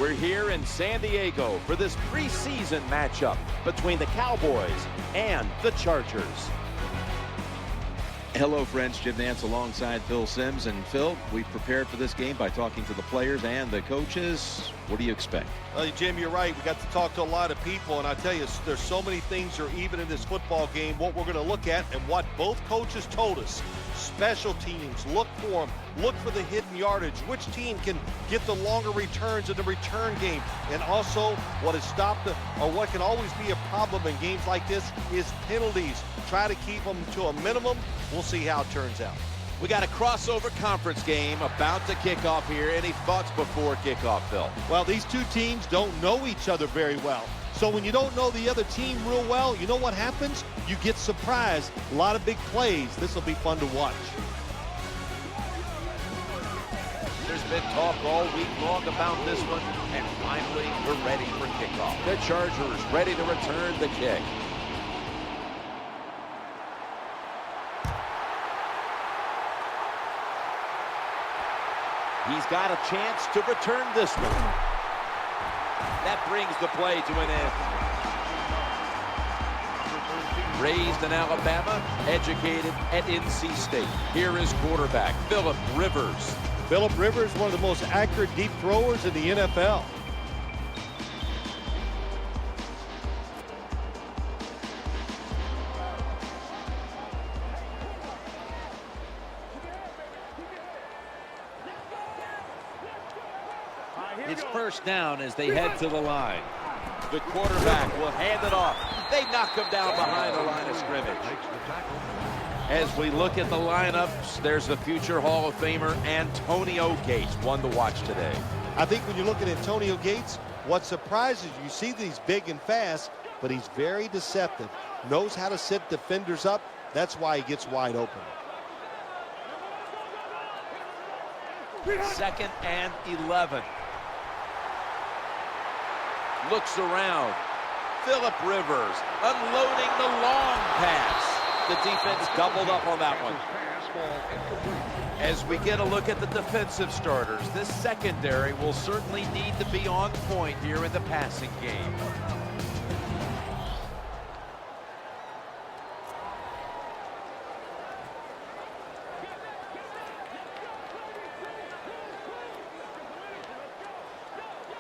We're here in San Diego for this preseason matchup between the Cowboys and the Chargers. Hello, friends. Jim Nance alongside Phil Simms. And Phil, we've prepared for this game by talking to the players and the coaches. What do you expect? Well, Jim, you're right. We got to talk to a lot of people, and I tell you, there's so many things that are even in this football game. What we're going to look at and what both coaches told us. Special teams, look for them. Look for the hidden yardage. Which team can get the longer returns in the return game? And also, what has stopped or what can always be a problem in games like this is penalties. Try to keep them to a minimum. We'll see how it turns out. We got a crossover conference game about to kick off here. Any thoughts before kickoff, Phil? Well, these two teams don't know each other very well. So when you don't know the other team real well, you know what happens? You get surprised. A lot of big plays. This will be fun to watch. There's been talk all week long about this one, and finally we're ready for kickoff. The Chargers ready to return the kick. He's got a chance to return this one. That brings the play to an end. Raised in Alabama, educated at NC State. Here is quarterback Philip Rivers. Philip Rivers, one of the most accurate deep throwers in the NFL. It's first down as they head to the line. The quarterback will hand it off. They knock him down behind the line of scrimmage. As we look at the lineups, there's the future Hall of Famer Antonio Gates, one to watch today. I think when you look at Antonio Gates, what surprises you see that he's big and fast, but he's very deceptive. Knows how to set defenders up. That's why he gets wide open. 2nd and 11. Looks around. Philip Rivers unloading the long pass. The defense doubled up on that one. As we get a look at the defensive starters, this secondary will certainly need to be on point here in the passing game.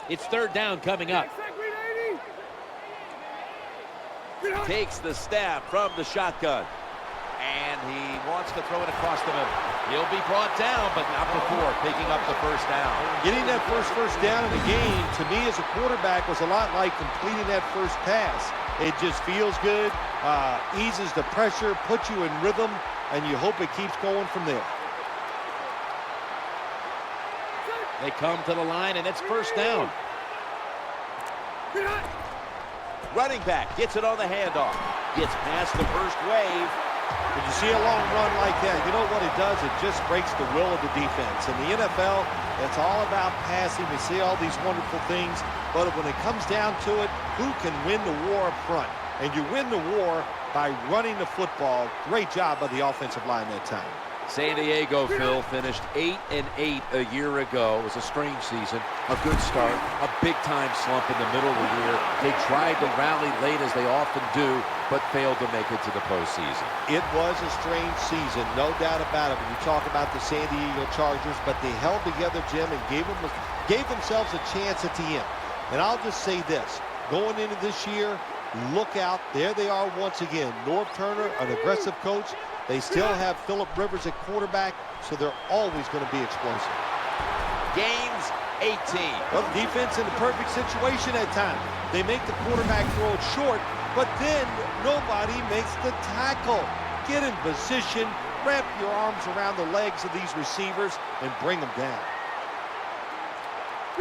It's 3rd down coming up. Takes the snap from the shotgun. And he wants to throw it across the middle. He'll be brought down, but not before picking up the first down. Getting that first down in the game, to me as a quarterback, was a lot like completing that first pass. It just feels good, eases the pressure, puts you in rhythm, and you hope it keeps going from there. They come to the line, and it's first down. Running back gets it on the handoff. Gets past the first wave. When you see a long run like that, you know what it does? It just breaks the will of the defense. In the NFL, it's all about passing. We see all these wonderful things, but when it comes down to it, who can win the war up front? And you win the war by running the football. Great job by the offensive line that time. San Diego, Phil, finished 8-8 a year ago. It was a strange season, a good start, a big-time slump in the middle of the year. They tried to rally late, as they often do, but failed to make it to the postseason. It was a strange season, no doubt about it, when you talk about the San Diego Chargers, but they held together, Jim, and gave themselves a chance at the end. And I'll just say this, going into this year, look out, there they are once again. Norv Turner, an aggressive coach. They still have Philip Rivers at quarterback, so they're always going to be explosive. Gains 18. Well, the defense in the perfect situation at times. They make the quarterback throw it short, but then nobody makes the tackle. Get in position, wrap your arms around the legs of these receivers, and bring them down.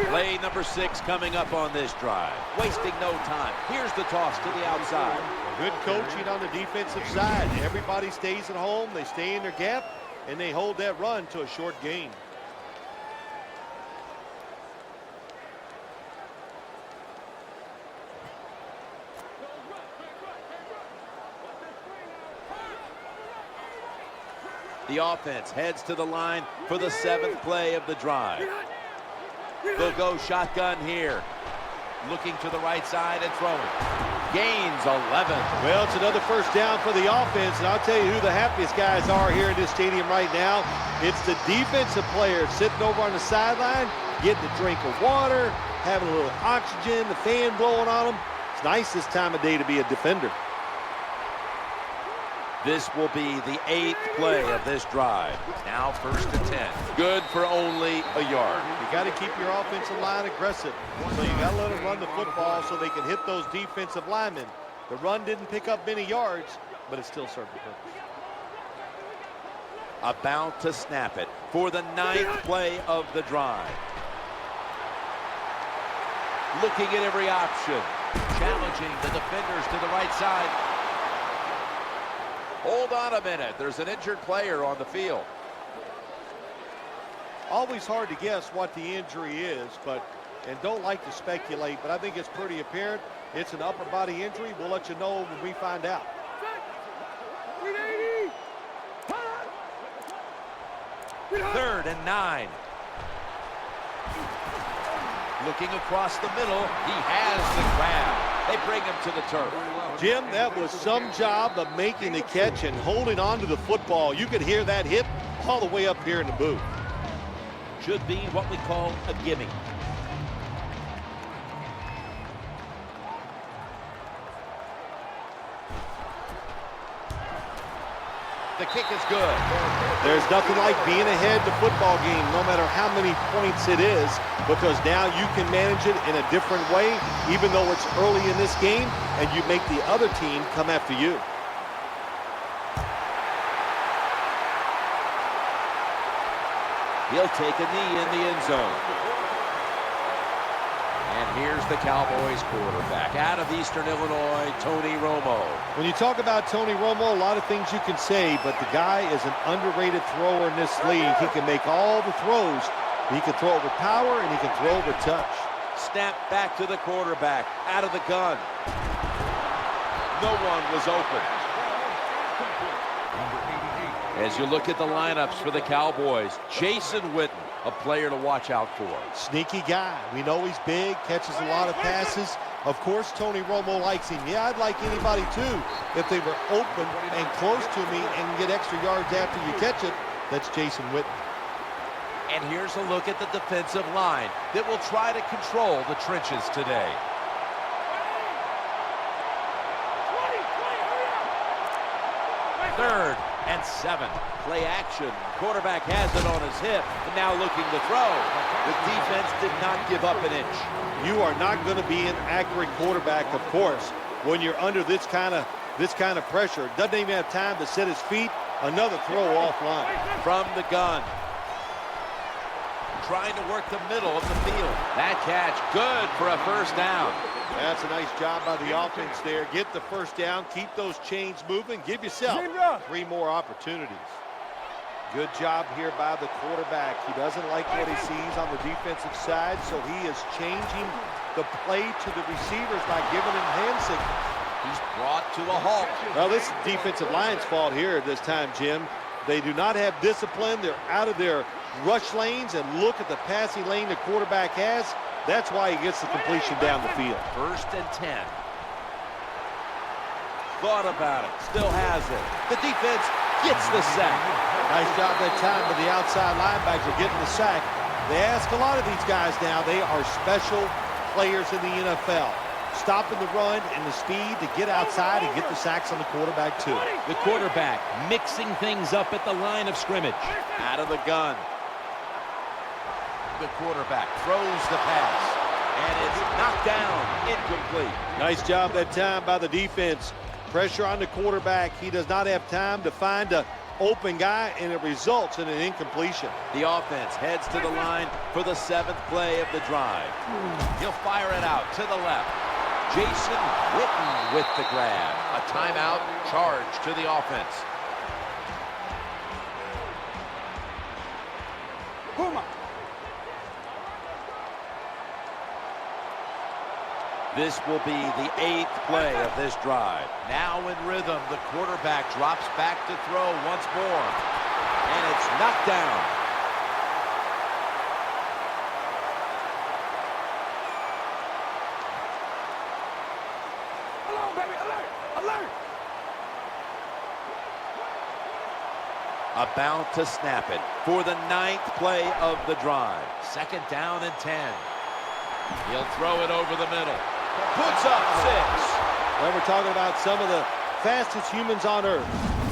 Play number 6 coming up on this drive. Wasting no time. Here's the toss to the outside. Good coaching on the defensive side. Everybody stays at home. They stay in their gap, and they hold that run to a short gain. The offense heads to the line for the 7th play of the drive. They'll go shotgun here. Looking to the right side and throwing. Gains 11. Well, it's another first down for the offense, and I'll tell you who the happiest guys are here in this stadium right now. It's the defensive players sitting over on the sideline, getting a drink of water, having a little oxygen, the fan blowing on them. It's nice this time of day to be a defender. This will be the 8th play of this drive. Now 1st and 10. Good for only a yard. You got to keep your offensive line aggressive. So you got to let them run the football so they can hit those defensive linemen. The run didn't pick up many yards, but it still served the purpose. About to snap it for the 9th play of the drive. Looking at every option. Challenging the defenders to the right side. Hold on a minute. There's an injured player on the field. Always hard to guess what the injury is, and don't like to speculate, but I think it's pretty apparent. It's an upper body injury. We'll let you know when we find out. Third and 9. Looking across the middle. He has the grab. They bring him to the turf. Jim, that was some job of making the catch and holding on to the football. You could hear that hit all the way up here in the booth. Should be what we call a gimme. The kick is good. There's nothing like being ahead in the football game, no matter how many points it is, because now you can manage it in a different way, even though it's early in this game, and you make the other team come after you. He'll take a knee in the end zone. And here's the Cowboys quarterback out of Eastern Illinois, Tony Romo. When you talk about Tony Romo, a lot of things you can say, but the guy is an underrated thrower in this league. He can make all the throws. He can throw it with power, and he can throw it with touch. Snap back to the quarterback, out of the gun. No one was open. As you look at the lineups for the Cowboys, Jason Witten, a player to watch out for. Sneaky guy. We know he's big, catches a lot of passes. Of course, Tony Romo likes him. Yeah, I'd like anybody too if they were open and close to me and get extra yards after you catch it. That's Jason Witten. And here's a look at the defensive line that will try to control the trenches today. Third and 7. Play action. Quarterback has it on his hip, and now looking to throw. The defense did not give up an inch. You are not going to be an accurate quarterback, of course, when you're under this kind of pressure. Doesn't even have time to set his feet. Another throw offline. From the gun. Trying to work the middle of the field. That catch, good for a first down. That's a nice job by the offense there. Get the first down, keep those chains moving, give yourself 3 more opportunities. Good job here by the quarterback. He doesn't like what he sees on the defensive side, so he is changing the play to the receivers by giving him hand signals. He's brought to a halt. Well, this is defensive line's fault here this time, Jim. They do not have discipline. They're out of their rush lanes, and look at the passing lane the quarterback has. That's why he gets the completion down the field. 1st and 10. Thought about it. Still has it. The defense gets the sack. Nice job that time with the outside linebacker getting the sack. They ask a lot of these guys now. They are special players in the NFL. Stopping the run and the speed to get outside and get the sacks on the quarterback too. The quarterback mixing things up at the line of scrimmage. Out of the gun. The quarterback throws the pass, and it's knocked down, incomplete. Nice job that time by the defense. Pressure on the quarterback. He does not have time to find an open guy, and it results in an incompletion. The offense heads to the line for the 7th play of the drive. He'll fire it out to the left. Jason Witten with the grab. A timeout charge to the offense. This will be the 8th play of this drive. Now in rhythm, the quarterback drops back to throw once more. And it's knocked down. About to snap it for the 9th play of the drive. 2nd down and 10. He'll throw it over the middle. Puts up 6. And we're talking about some of the fastest humans on earth.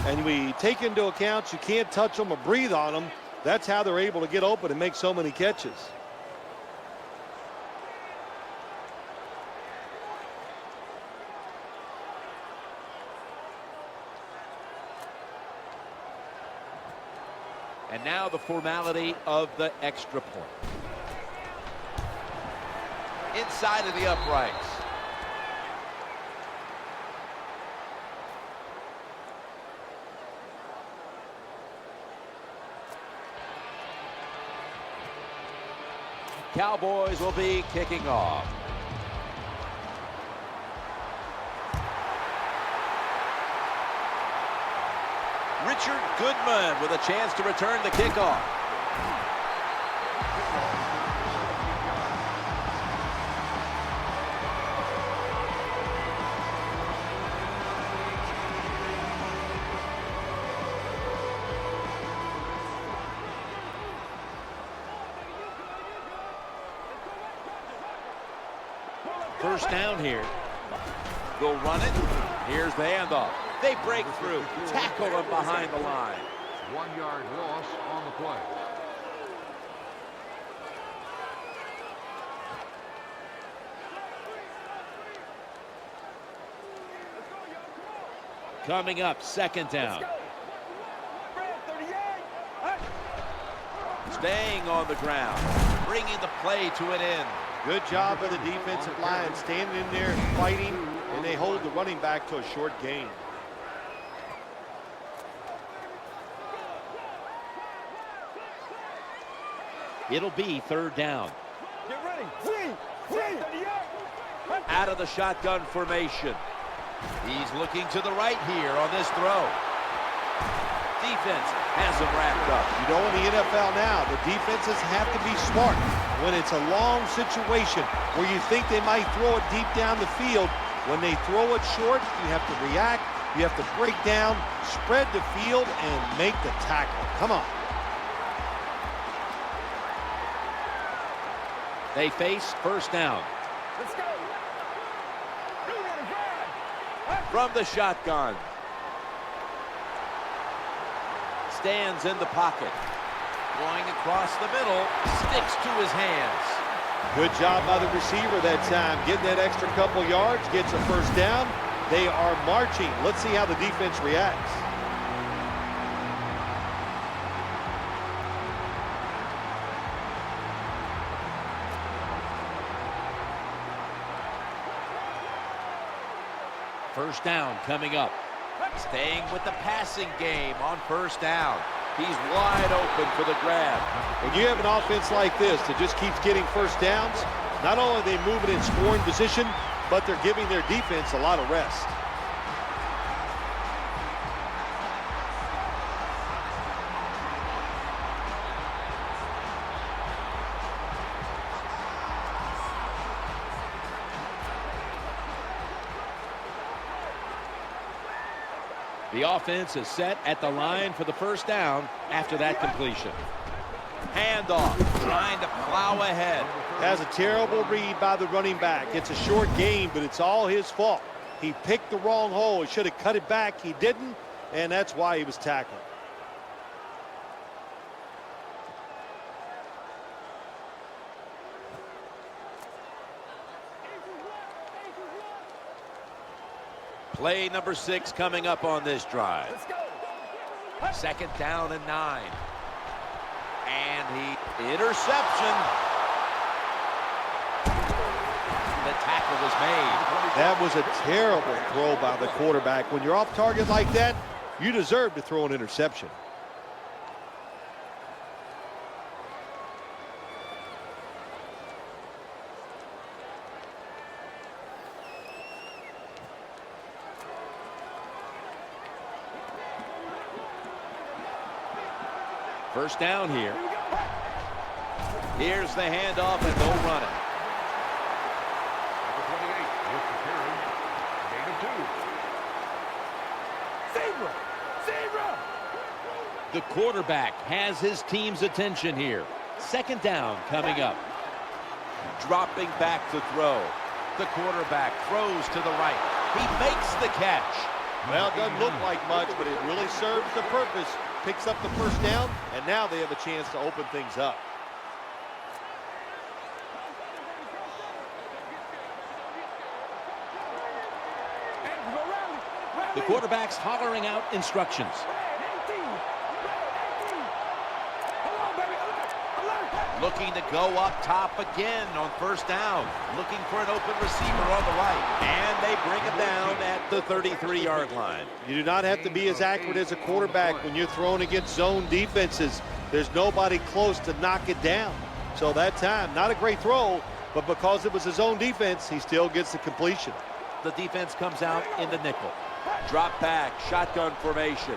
And we take into account you can't touch them or breathe on them. That's how they're able to get open and make so many catches. And now the formality of the extra point. Inside of the uprights. Cowboys will be kicking off. Richard Goodman with a chance to return the kickoff. First down here. They'll run it. Here's the handoff. They break through, tackle him behind the line. 1-yard loss on the play. Coming up, 2nd down. Staying on the ground, bringing the play to an end. Good job of the defensive line standing in there and fighting, and they hold the running back to a short gain. It'll be 3rd down. Get ready. Out of the shotgun formation. He's looking to the right here on this throw. Defense has him wrapped up. You know, in the NFL now, the defenses have to be smart. When it's a long situation where you think they might throw it deep down the field, when they throw it short, you have to react, you have to break down, spread the field, and make the tackle. Come on. They face 1st down. Let's go. From the shotgun. Stands in the pocket. Going across the middle. Sticks to his hands. Good job by the receiver that time. Getting that extra couple yards. Gets a 1st down. They are marching. Let's see how the defense reacts. First down coming up. Staying with the passing game on 1st down. He's wide open for the grab. When you have an offense like this that just keeps getting 1st downs, not only are they moving in scoring position, but they're giving their defense a lot of rest. The offense is set at the line for the 1st down after that completion. Handoff, trying to plow ahead. Has a terrible read by the running back. It's a short gain, but it's all his fault. He picked the wrong hole. He should have cut it back. He didn't, and that's why he was tackled. Play number 6 coming up on this drive. Let's go. 2nd down and 9. And interception. The tackle was made. That was a terrible throw by the quarterback. When you're off target like that, you deserve to throw an interception. First down here. Here's the handoff, and they'll run it. Number 28 with the carry. Gain of 2. Zebra! Zebra! The quarterback has his team's attention here. Second down coming up. Dropping back to throw. The quarterback throws to the right. He makes the catch. Well, it doesn't look like much, but it really serves the purpose. Picks up the first down, and now they have a chance to open things up. The quarterback's hollering out instructions. Looking to go up top again on first down. Looking for an open receiver on the right. And they bring him down at the 33-yard line. You do not have to be as accurate as a quarterback when you're throwing against zone defenses. There's nobody close to knock it down. So that time, not a great throw, but because it was a zone defense, he still gets the completion. The defense comes out in the nickel. Drop back, shotgun formation.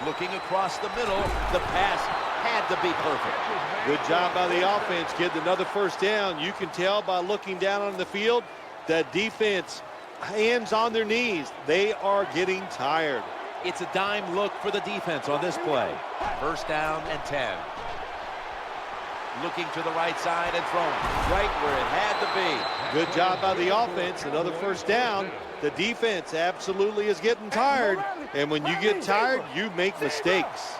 Looking across the middle, the pass had to be perfect. Good job by the offense, getting another first down. You can tell by looking down on the field that defense, hands on their knees. They are getting tired. It's a dime look for the defense on this play. First down and 10. Looking to the right side and throwing right where it had to be. Good job by the offense. Another first down. The defense absolutely is getting tired. And when you get tired, you make mistakes.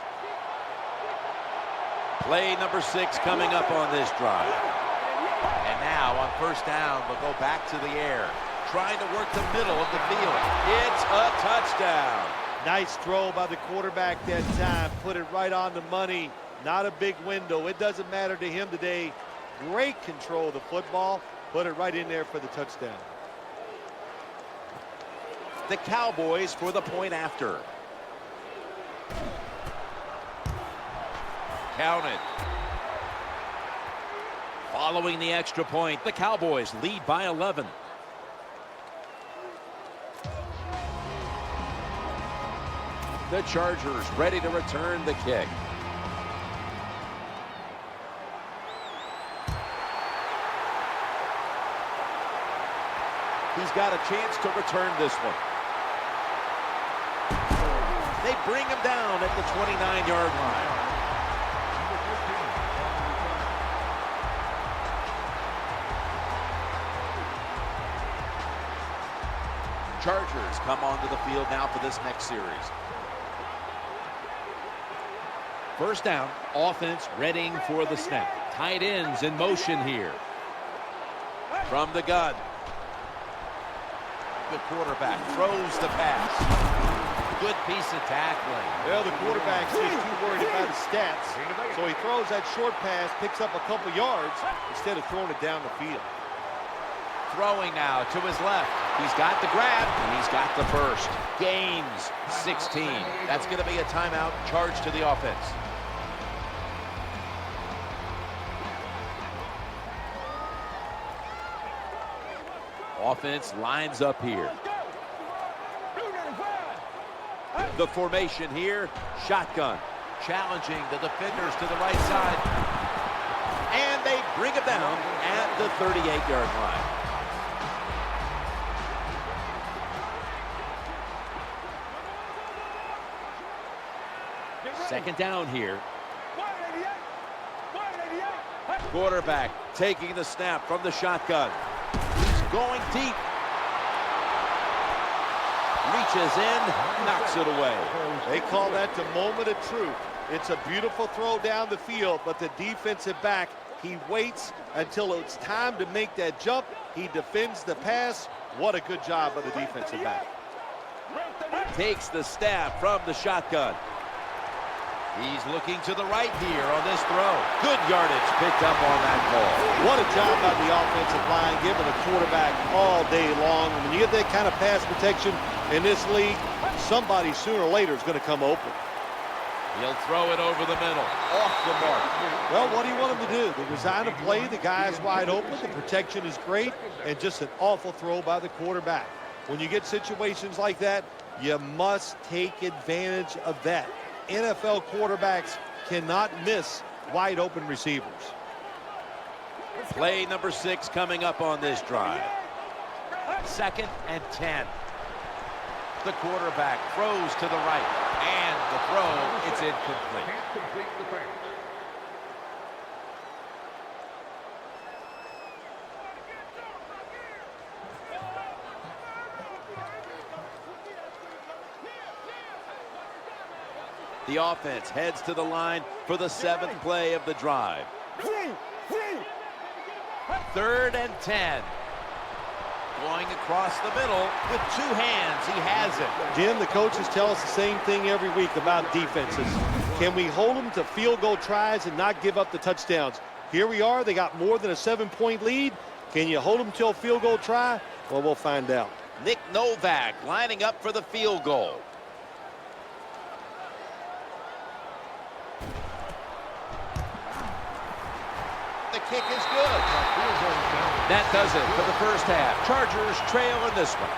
Play number 6 coming up on this drive. And now on first down, they'll go back to the air, trying to work the middle of the field. It's a touchdown. Nice throw by the quarterback that time. Put it right on the money. Not a big window. It doesn't matter to him today. Great control of the football. Put it right in there for the touchdown. The Cowboys for the point after. Counted. Following the extra point, the Cowboys lead by 11. The Chargers ready to return the kick. He's got a chance to return this one. They bring him down at the 29-yard line. Chargers come onto the field now for this next series. First down, offense readying for the snap. Tight ends in motion here. From the gun. The quarterback throws the pass. Good piece of tackling. Well, the quarterback's just too worried about his stats. So he throws that short pass, picks up a couple yards instead of throwing it down the field. Throwing now to his left. He's got the grab, and he's got the first. Gains 16. That's going to be a timeout charged to the offense. Offense lines up here. The formation here, shotgun. Challenging the defenders to the right side. And they bring him down at the 38-yard line. Second down here. Quarterback taking the snap from the shotgun. He's going deep. Reaches in, knocks it away. They call that the moment of truth. It's a beautiful throw down the field, but the defensive back, he waits until it's time to make that jump. He defends the pass. What a good job by the defensive back. Takes the snap from the shotgun. He's looking to the right here on this throw. Good yardage picked up on that ball. What a job by the offensive line, giving the quarterback all day long. When you get that kind of pass protection in this league, somebody sooner or later is going to come open. He'll throw it over the middle, off the mark. Well, what do you want him to do? They design a play, the guy's wide open, the protection is great, and just an awful throw by the quarterback. When you get situations like that, you must take advantage of that. NFL quarterbacks cannot miss wide open receivers. Play number 6 coming up on this drive. Second and 10. The quarterback throws to the right, and the throw. It's incomplete. Can't complete the pass. The offense heads to the line for the 7th play of the drive. 3rd and 10. Going across the middle with 2 hands. He has it. Jim, the coaches tell us the same thing every week about defenses. Can we hold them to field goal tries and not give up the touchdowns? Here we are. They got more than a 7-point lead. Can you hold them till a field goal try? Well, we'll find out. Nick Novak lining up for the field goal. The kick is good. That does it for the first half. Chargers trail in this one.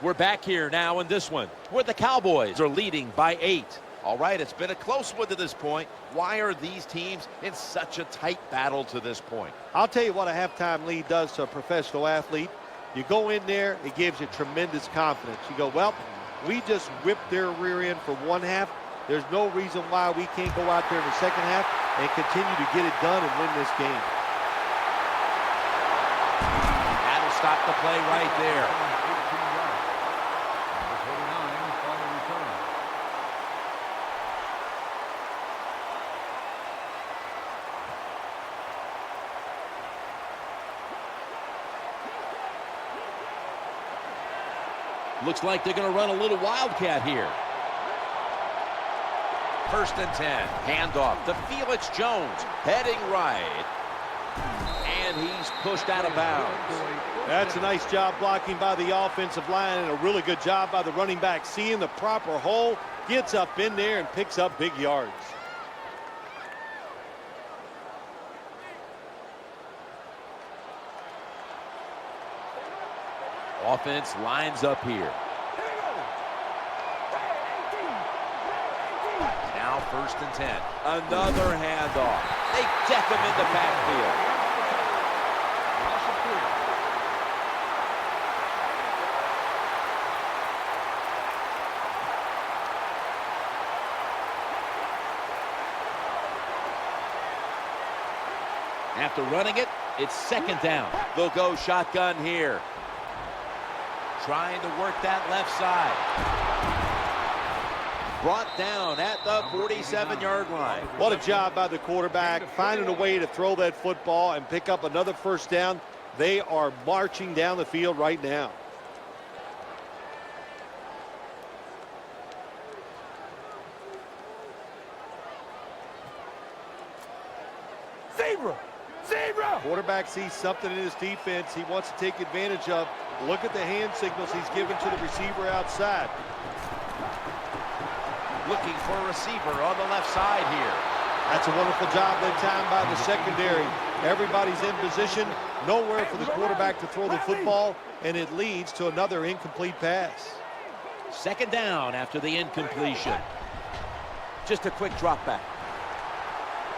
We're back here now in this one, where the Cowboys are leading by 8. All right, it's been a close one to this point. Why are these teams in such a tight battle to this point? I'll tell you what a halftime lead does to a professional athlete. You go in there, it gives you tremendous confidence. You go, well, we just whipped their rear end for 1 half. There's no reason why we can't go out there in the second half and continue to get it done and win this game. That'll stop the play right there. Looks like they're going to run a little wildcat here. 1st and 10. Handoff to Felix Jones. Heading right. And he's pushed out of bounds. That's a nice job blocking by the offensive line and a really good job by the running back. Seeing the proper hole, gets up in there and picks up big yards. Offense lines up here. Now 1st and 10. Another handoff. They deck him in the backfield. After running it, it's 2nd down. They'll go shotgun here. Trying to work that left side. Brought down at the 47-yard line. What a job by the quarterback, finding a way to throw that football and pick up another 1st down. They are marching down the field right now. Quarterback sees something in his defense he wants to take advantage of. Look at the hand signals he's given to the receiver outside. Looking for a receiver on the left side here. That's a wonderful job that time by the secondary. Everybody's in position, nowhere for the quarterback to throw the football, and it leads to another incomplete pass. 2nd down after the incompletion. Just a quick drop back.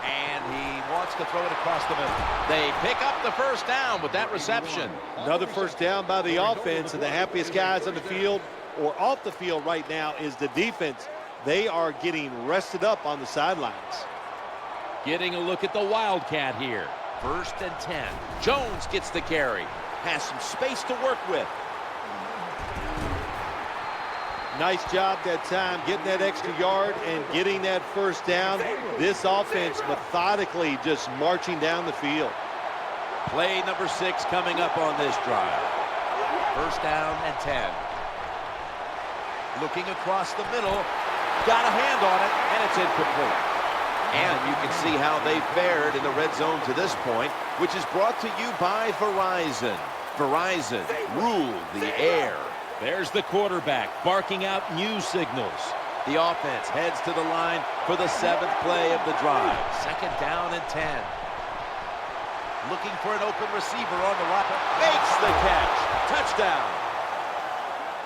And he wants to throw it across the middle. They pick up the 1st down with that reception. Another 1st down by the offense, and the happiest guys on the field or off the field right now is the defense. They are getting rested up on the sidelines. Getting a look at the wildcat here. 1st and 10. Jones gets the carry. Has some space to work with. Nice job that time getting that extra yard and getting that 1st down. This offense methodically just marching down the field. Play number 6 coming up on this drive. 1st down and 10. Looking across the middle. Got a hand on it, and it's incomplete. And you can see how they fared in the red zone to this point, which is brought to you by Verizon. Verizon, rule the air. There's the quarterback barking out new signals. The offense heads to the line for the 7th play of the drive. 2nd down and 10. Looking for an open receiver on the right. Makes the catch. Touchdown.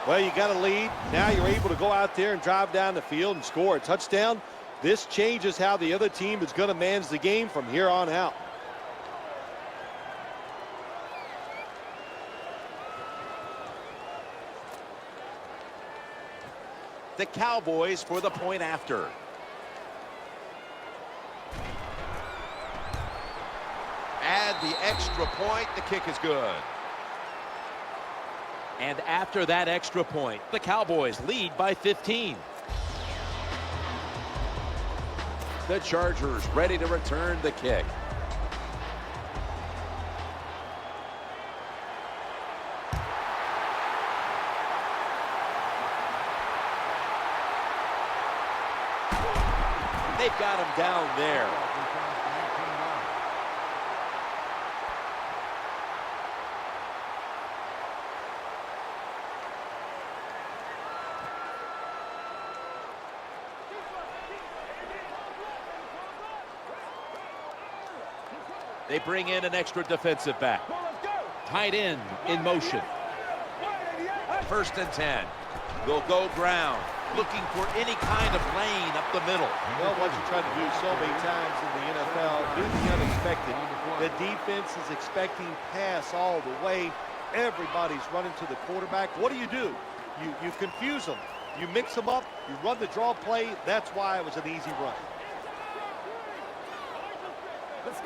Well, you got a lead. Now you're able to go out there and drive down the field and score a touchdown. This changes how the other team is going to manage the game from here on out. The Cowboys for the point after. Add the extra point. The kick is good. And after that extra point, the Cowboys lead by 15. The Chargers ready to return the kick. They've got him down there. They bring in an extra defensive back. Tight end in motion. 1st and 10. They'll go ground, looking for any kind of lane up the middle. Well, what you try to do so many times in the NFL, do the unexpected. The defense is expecting pass all the way. Everybody's running to the quarterback. What do? You confuse them. You mix them up. You run the draw play. That's why it was an easy run.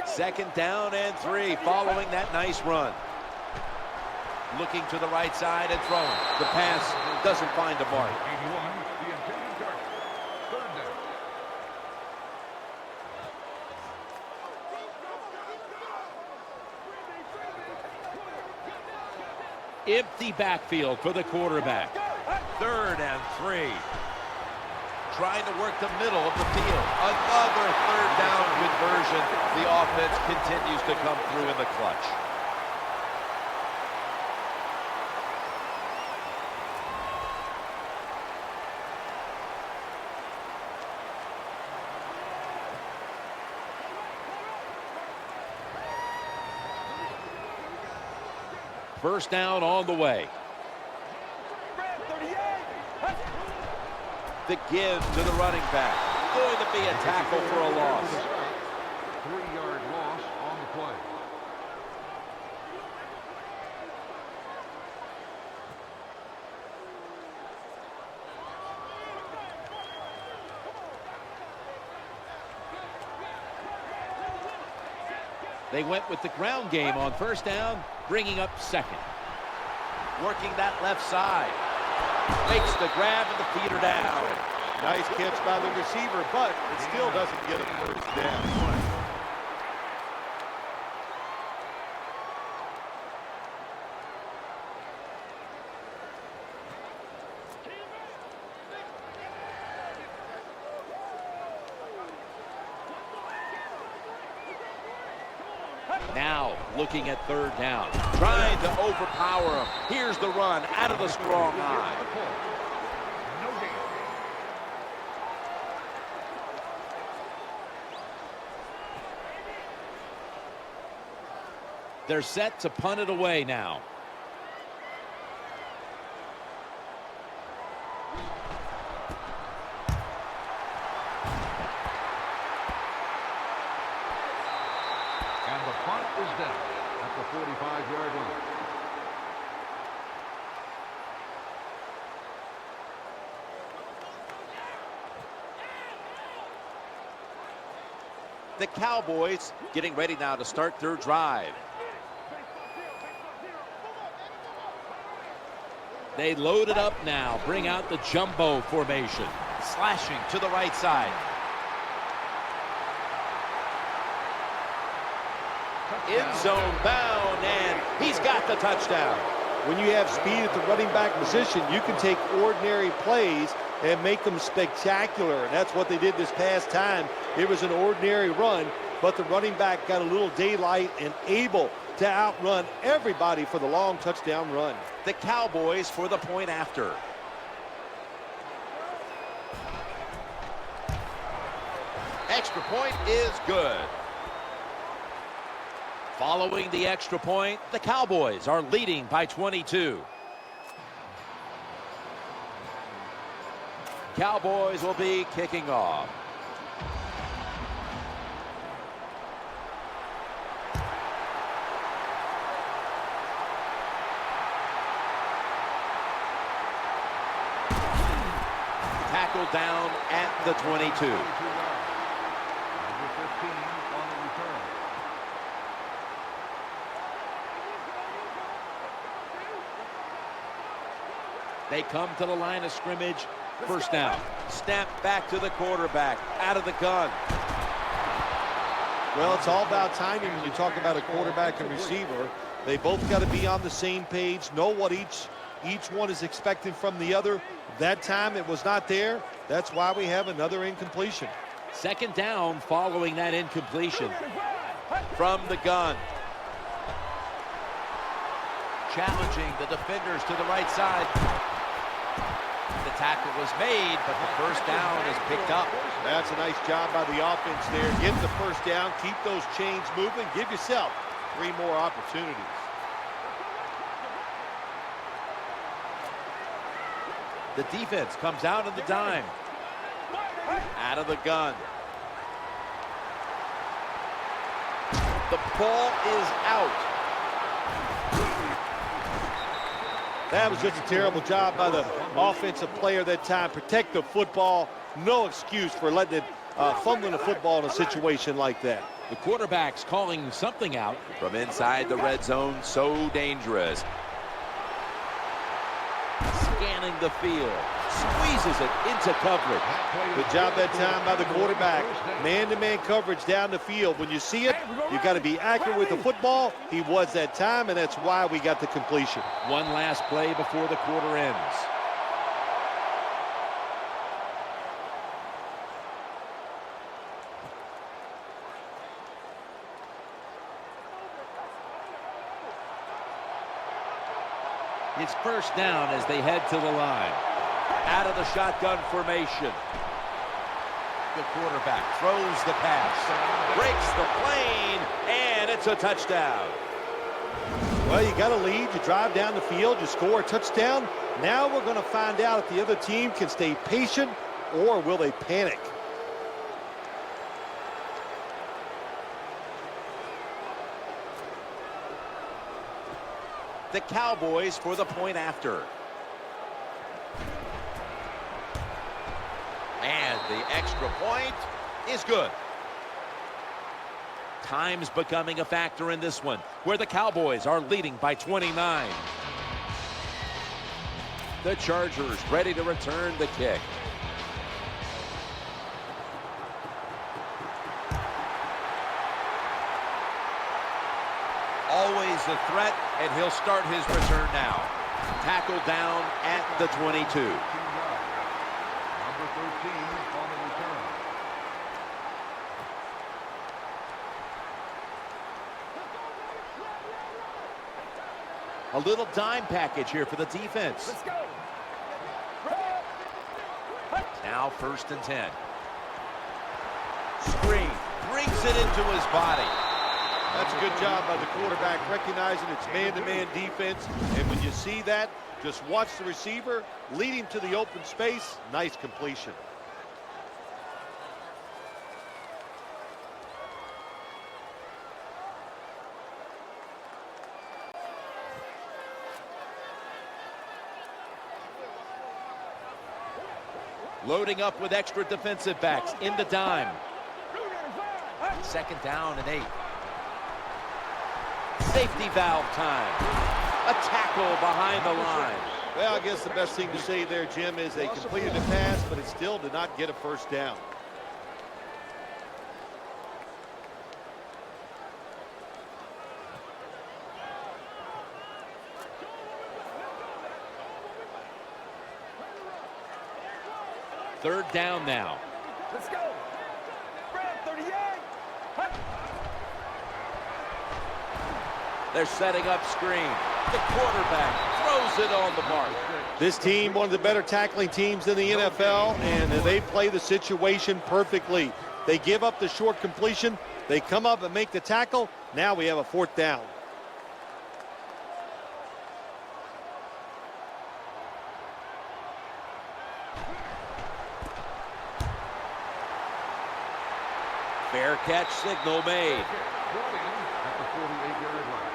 2nd down and 3 following that nice run. Looking to the right side and throwing. The pass doesn't find a mark. 81, the intended target. 3rd down. Empty backfield for the quarterback. 3rd and 3. Trying to work the middle of the field. Another 3rd down conversion. The offense continues to come through in the clutch. First down on the way. The give to the running back. Going to be a tackle for a loss. 3-yard loss on the play. They went with the ground game on 1st down, bringing up 2nd. Working that left side. Makes the grab and the feet are down. Nice catch by the receiver, but it still doesn't get him 1st down. Now looking at 3rd down. Trying to overpower him. Here's the run out of the strong eye. No gain. They're set to punt it away now. And the punt is down at the 45-yard line. The Cowboys getting ready now to start their drive. They load it up now, bring out the jumbo formation. Slashing to the right side. End zone bound, and he's got the touchdown. when you have speed at the running back position, you can take ordinary plays and make them spectacular. And that's what they did this past time. It was an ordinary run, but the running back got a little daylight and able to outrun everybody for the long touchdown run. The Cowboys for the point after. Extra point is good. Following the extra point, the Cowboys are leading by 22. Cowboys will be kicking off. Tackled down at the 22. Number 15 on the return. They come to the line of scrimmage. First down. Snap back to the quarterback. Out of the gun. Well, it's all about timing when you talk about a quarterback and receiver. They both got to be on the same page, know what each one is expecting from the other. That time it was not there. That's why we have another incompletion. Second down following that incompletion. From the gun. Challenging the defenders to the right side. The tackle was made, but the first down is picked up. That's a nice job by the offense there. Get the first down, keep those chains moving, give yourself 3 more opportunities. The defense comes out of the dime. Out of the gun. The ball is out. That was just a terrible job by the offensive player that time. Protect the football. No excuse for letting it fumbling the football in a situation like that. The quarterback's calling something out. From inside the red zone, so dangerous. Scanning the field. Squeezes it into coverage. Good job that time by the quarterback. Man-to-man coverage down the field. When you see it, you've got to be accurate with the football. He was that time, and that's why we got the completion. One last play before the quarter ends. It's first down as they head to the line. Out of the shotgun formation. The quarterback throws the pass. Breaks the plane, and it's a touchdown. Well, you got a lead. You drive down the field. You score a touchdown. Now we're going to find out if the other team can stay patient or will they panic. The Cowboys for the point after. And the extra point is good. Time's becoming a factor in this one, where the Cowboys are leading by 29. The Chargers ready to return the kick. Always a threat, and he'll start his return now. Tackled down at the 22. Number 13 on the return. A little dime package here for the defense. Let's go. Now first and 10. Screen brings it into his body. That's a good job by the quarterback, recognizing it's man-to-man defense. And when you see that, just watch the receiver, lead him to the open space. Nice completion. Loading up with extra defensive backs in the dime. Second down and 8. Safety valve time. A tackle behind the line. Well, I guess the best thing to say there, Jim, is they completed the pass, but it still did not get a first down. Third down now. Let's go. 38. They're setting up screen. The quarterback throws it on the mark. This team, one of the better tackling teams in the NFL, and they play the situation perfectly. They give up the short completion. They come up and make the tackle. Now we have a fourth down. Fair catch signal made. At the 48-yard line.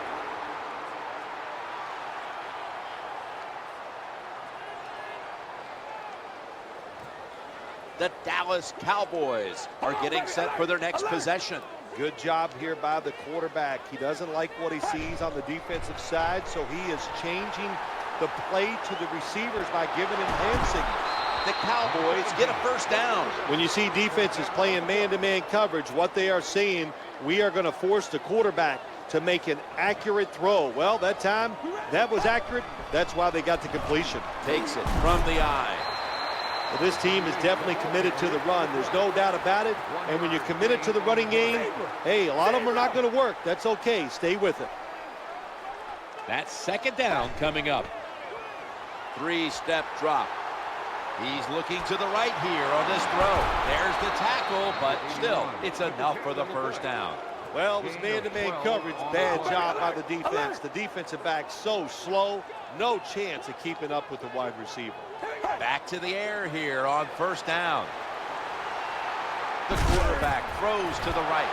The Dallas Cowboys are getting set for their next possession. Good job here by the quarterback. He doesn't like what he sees on the defensive side, so he is changing the play to the receivers by giving him hand signals. The Cowboys get a first down. When you see defenses playing man-to-man coverage, what they are saying, we are going to force the quarterback to make an accurate throw. Well, that time, that was accurate. That's why they got the completion. Takes it from the eye. Well, this team is definitely committed to the run. There's no doubt about it. And when you're committed to the running game, hey, a lot of them are not going to work. That's okay. Stay with it. That's second down coming up. Three-step drop. He's looking to the right here on this throw. There's the tackle, but still, it's enough for the first down. Well, it was man-to-man coverage. Bad job by the defense. The defensive back so slow. No chance of keeping up with the wide receiver. Back to the air here on first down. The quarterback throws to the right.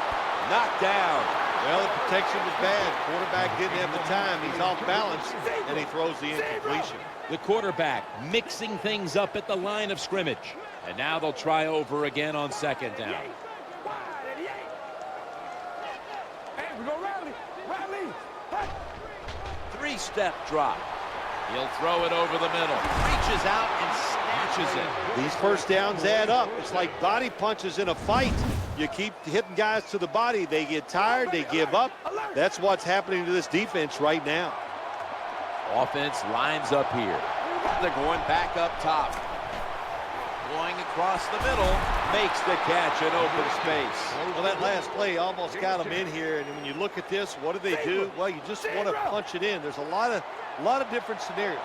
Knocked down. Well, the protection was bad. Quarterback didn't have the time. He's off balance, and he throws the incompletion. The quarterback mixing things up at the line of scrimmage. And now they'll try over again on second down. Hey, we're going to rally. Three-step drop. He'll throw it over the middle. Reaches out and snatches it. These first downs add up. It's like body punches in a fight. You keep hitting guys to the body. They get tired. They give up. That's what's happening to this defense right now. Offense lines up here. They're going back up top. Going across the middle. Makes the catch in open space. Well, that last play almost got them in here. And when you look at this, what do? Well, you just want to punch it in. There's a lot of different scenarios.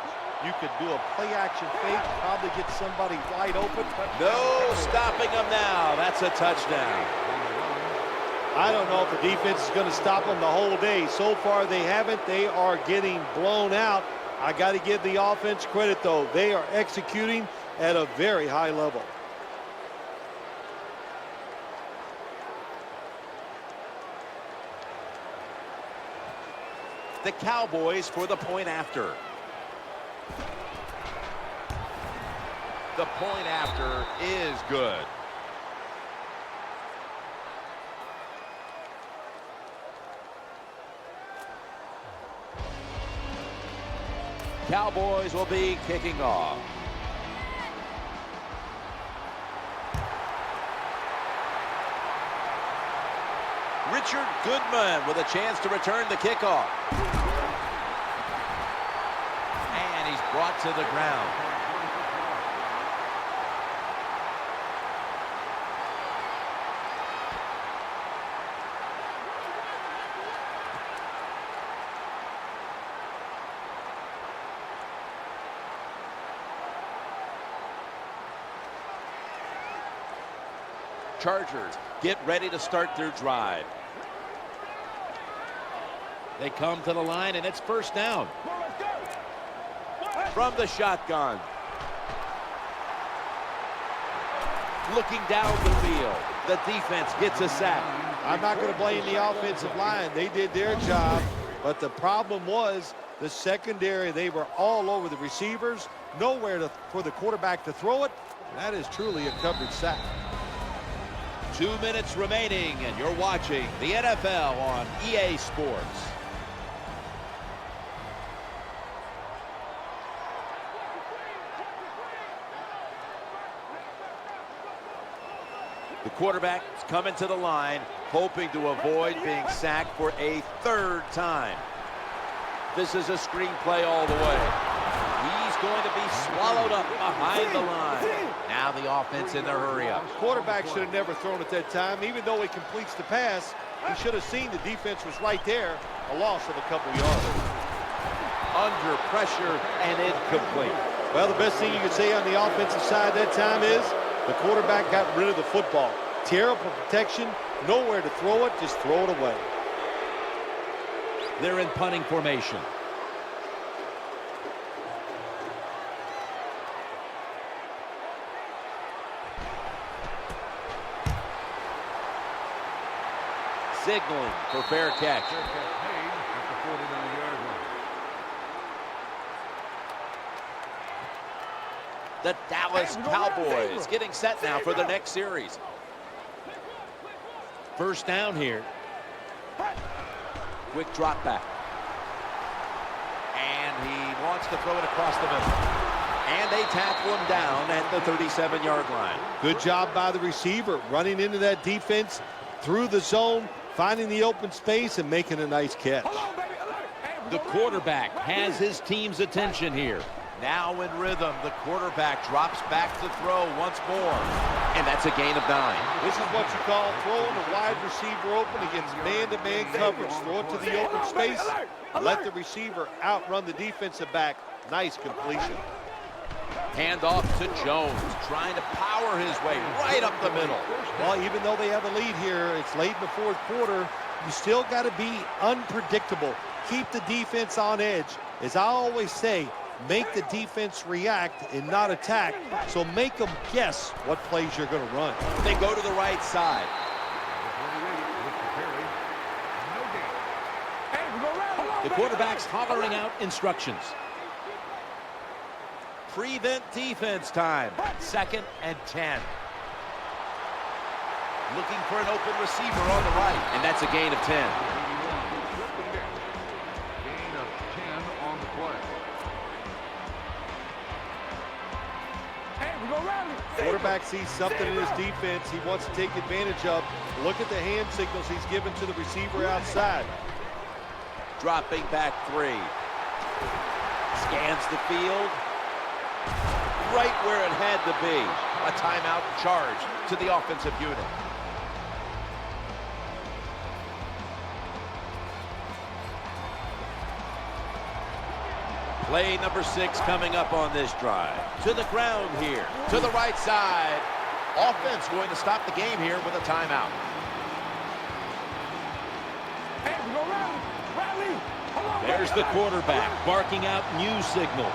You could do a play-action fake, probably get somebody wide open. No stopping them now. That's a touchdown. I don't know if the defense is going to stop them the whole day. So far, they haven't. They are getting blown out. I got to give the offense credit, though. They are executing at a very high level. The Cowboys for the point after. The point after is good. Cowboys will be kicking off. Richard Goodman with a chance to return the kickoff. And he's brought to the ground. Chargers get ready to start their drive. They come to the line, and it's first down. From the shotgun. Looking down the field. The defense gets a sack. I'm not going to blame the offensive line. They did their job, but the problem was the secondary. They were all over the receivers. Nowhere for the quarterback to throw it. That is truly a coverage sack. 2 minutes remaining, and you're watching the NFL on EA Sports. The quarterback is coming to the line, hoping to avoid being sacked for a third time. This is a screen play all the way. He's going to be swallowed up behind the line. Now the offense in their hurry up. Quarterback should have never thrown at that time. Even though he completes the pass, he should have seen the defense was right there. A loss of a couple yards. Under pressure and incomplete. Well, the best thing you can say on the offensive side that time is the quarterback got rid of the football. Terrible protection, nowhere to throw it, just throw it away. They're in punting formation. Signaling for fair catch. Fair catch made at the 49-yard line. The Dallas Cowboys getting set now for the next series. First down here. Quick drop back. And he wants to throw it across the middle. And they tackle him down at the 37-yard line. Good job by the receiver, running into that defense, through the zone, finding the open space, and making a nice catch. The quarterback has his team's attention here. Now in rhythm, the quarterback drops back to throw once more. And that's a gain of 9. This is what you call throwing a wide receiver open against man-to-man coverage. Throw it to the open space, let the receiver outrun the defensive back. Nice completion. Hand off to Jones, trying to power his way right up the middle. Well, even though they have a lead here, it's late in the fourth quarter, you still got to be unpredictable. Keep the defense on edge. As I always say, make the defense react and not attack. So make them guess what plays you're going to run. They go to the right side. The quarterback's hollering out instructions. Prevent defense time. 2nd and 10. Looking for an open receiver on the right. And that's a gain of 10. Gain of 10 on the play. Quarterback sees something in his defense he wants to take advantage of. Look at the hand signals he's given to the receiver outside. Dropping back 3. Scans the field. Right where it had to be. A timeout charge to the offensive unit. Play number 6 coming up on this drive. To the ground here. To the right side. Offense going to stop the game here with a timeout. There's the quarterback barking out new signals.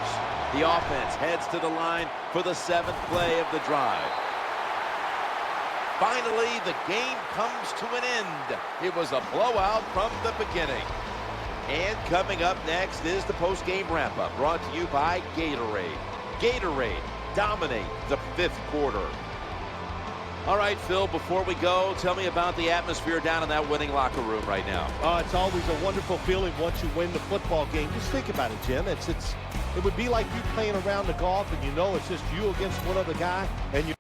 The offense heads to the line for the 7th play of the drive. Finally, the game comes to an end. It was a blowout from the beginning. And coming up next is the post-game wrap-up, brought to you by Gatorade. Gatorade, dominate the 5th quarter. All right, Phil, before we go, tell me about the atmosphere down in that winning locker room right now. It's always a wonderful feeling once you win the football game. Just think about it, Jim. It would be like you playing around the golf and you know it's just you against one other guy and you